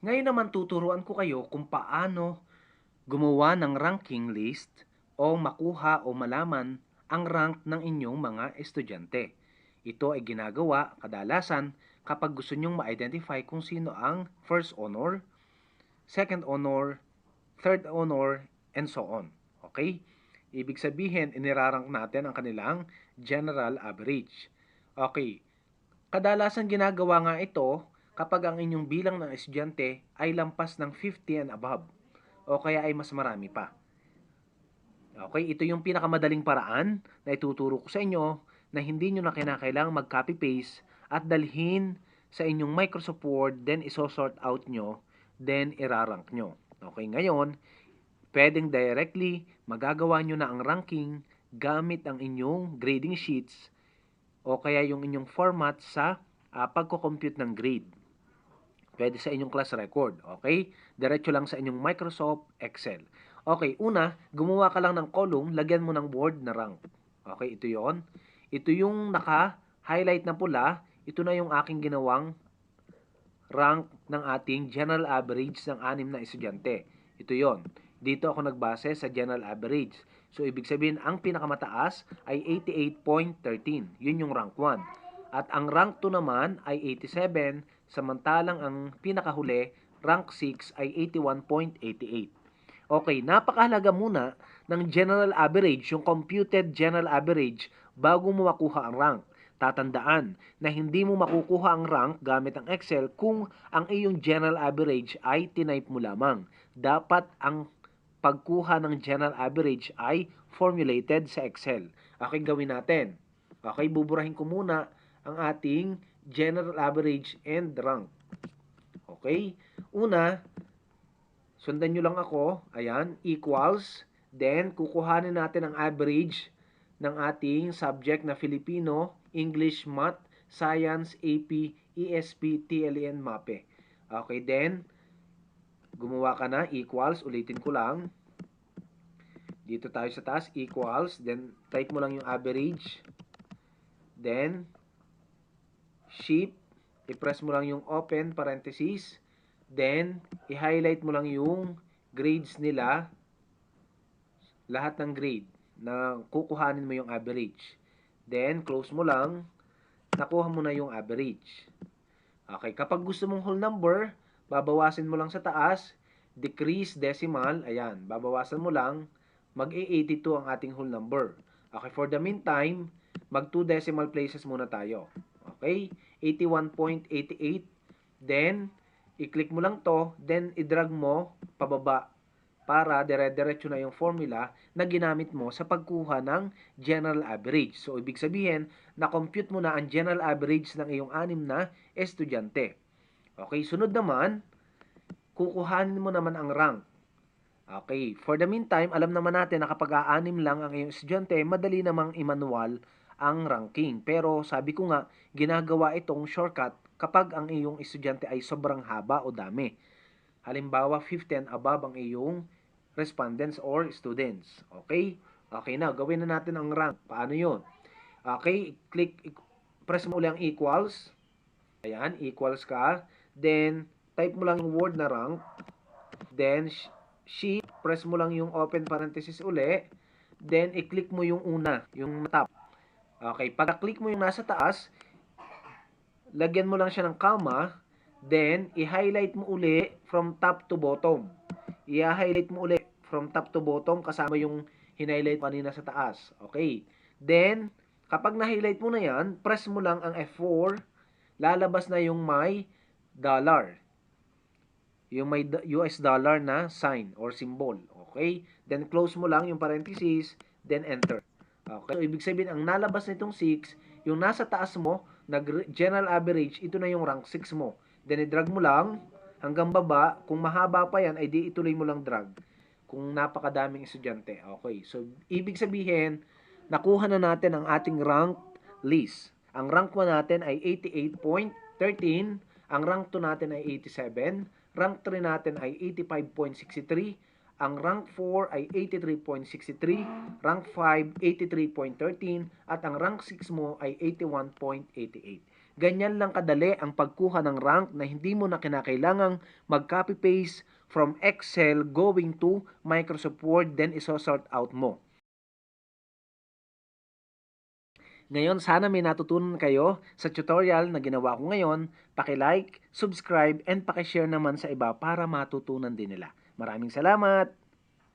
Ngayon naman tuturuan ko kayo kung paano gumawa ng ranking list o makuha o malaman ang rank ng inyong mga estudyante. Ito ay ginagawa kadalasan kapag gusto nyong ma-identify kung sino ang first honor, second honor, third honor, and so on. Okay? Ibig sabihin, inirarank natin ang kanilang general average. Okay, kadalasan ginagawa nga ito kapag ang inyong bilang ng estudyante ay lampas ng 50 and above o kaya ay mas marami pa. Okay, ito yung pinakamadaling paraan na ituturo ko sa inyo na hindi nyo na kinakailangang mag-copy-paste at dalhin sa inyong Microsoft Word, then isosort out nyo, then irarank nyo. Okay, ngayon, pwedeng directly magagawa nyo na ang ranking gamit ang inyong grading sheets o kaya yung inyong format sa pagko-compute ng grade. Pwede sa inyong class record, okay? Diretso lang sa inyong Microsoft Excel. Okay, una, gumawa ka lang ng column, lagyan mo ng word na rank. Okay, ito yon. Ito yung naka-highlight na pula, ito na yung aking ginawang rank ng ating general average ng 6 na estudyante. Ito yon. Dito ako nagbase sa general average. So, ibig sabihin, ang pinakamataas ay 88.13. Yun yung rank 1. At ang rank 2 naman ay 87, samantalang ang pinakahuli, rank 6 ay 81.88. Okay, napakahalaga muna ng general average, yung computed general average, bago mo makuha ang rank. Tatandaan na hindi mo makukuha ang rank gamit ang Excel kung ang iyong general average ay tinype mo lamang. Dapat ang pagkuha ng general average ay formulated sa Excel. Okay, gawin natin. Okay, buburahin ko muna ang ating general average and rank. Okay, una, sundan nyo lang ako. Ayan, equals. Then, kukuhanin natin ang average ng ating subject na Filipino, English, Math, Science, AP, ESP, TLEN, MAPE. Okay, then, gumawa ka na, equals. Ulitin ko lang. Dito tayo sa taas, equals. Then, type mo lang yung average. Then, shift. I-press mo lang yung open parenthesis. Then, i-highlight mo lang yung grades nila. Lahat ng grade na kukuhanin mo yung average. Then, close mo lang. Nakuha mo na yung average. Okay, kapag gusto mong whole number, babawasin mo lang sa taas. Decrease decimal. Ayan, babawasan mo lang. Mag-82 ang ating whole number. Okay, for the meantime, mag 2 decimal places muna tayo. Okay, 81.88. Then, i-click mo lang to, then i-drag mo pababa para dire-diretso na yung formula na ginamit mo sa pagkuha ng general average. So, ibig sabihin, na-compute mo na ang general average ng iyong 6 na estudyante. Okay, sunod naman, kukuhanin mo naman ang rank. Okay, for the meantime, alam naman natin na kapag aanim lang ang iyong estudyante, madali namang i-manual ang ranking. Pero sabi ko nga, ginagawa itong shortcut kapag ang iyong estudyante ay sobrang haba o dami. Halimbawa, 50 and above ang iyong respondents or students. Okay? Okay na, gawin na natin ang rank. Paano yun? Okay, press mo ulit ang equals. Ayan, equals ka. Then, type mo lang yung word na rank. Then, shift, press mo lang yung open parenthesis uli. Then, i-click mo yung una, yung top. Okay, pagka-click mo yung nasa taas, lagyan mo lang siya ng comma. Then, i-highlight mo uli from top to bottom. I-highlight mo uli from top to bottom kasama yung hinighlight kanina sa taas. Okay. Then, kapag na-highlight mo na yan, press mo lang ang F4. Lalabas na yung may dollar. Yung may US dollar na sign or symbol. Okay. Then, close mo lang yung parenthesis. Then, enter. Okay. So, ibig sabihin, ang nalabas nitong 6, yung nasa taas mo, general average, ito na yung rank 6 mo. Then, i-drag mo lang hanggang baba. Kung mahaba pa yan, ay di ituloy mo lang drag. Kung napakadaming estudyante. Okay. So, ibig sabihin, nakuha na natin ang ating rank list. Ang rank 1 natin ay 88.13. Ang rank 2 natin ay 87. Rank 3 natin ay 85.63. Ang rank 4 ay 83.63, rank 5, 83.13, at ang rank 6 mo ay 81.88. Ganyan lang kadali ang pagkuha ng rank na hindi mo na kinakailangang mag-copy-paste from Excel going to Microsoft Word then isosort out mo. Ngayon, sana may natutunan kayo sa tutorial na ginawa ko ngayon. Paki-like, subscribe, and paki-share naman sa iba para matutunan din nila. Maraming salamat!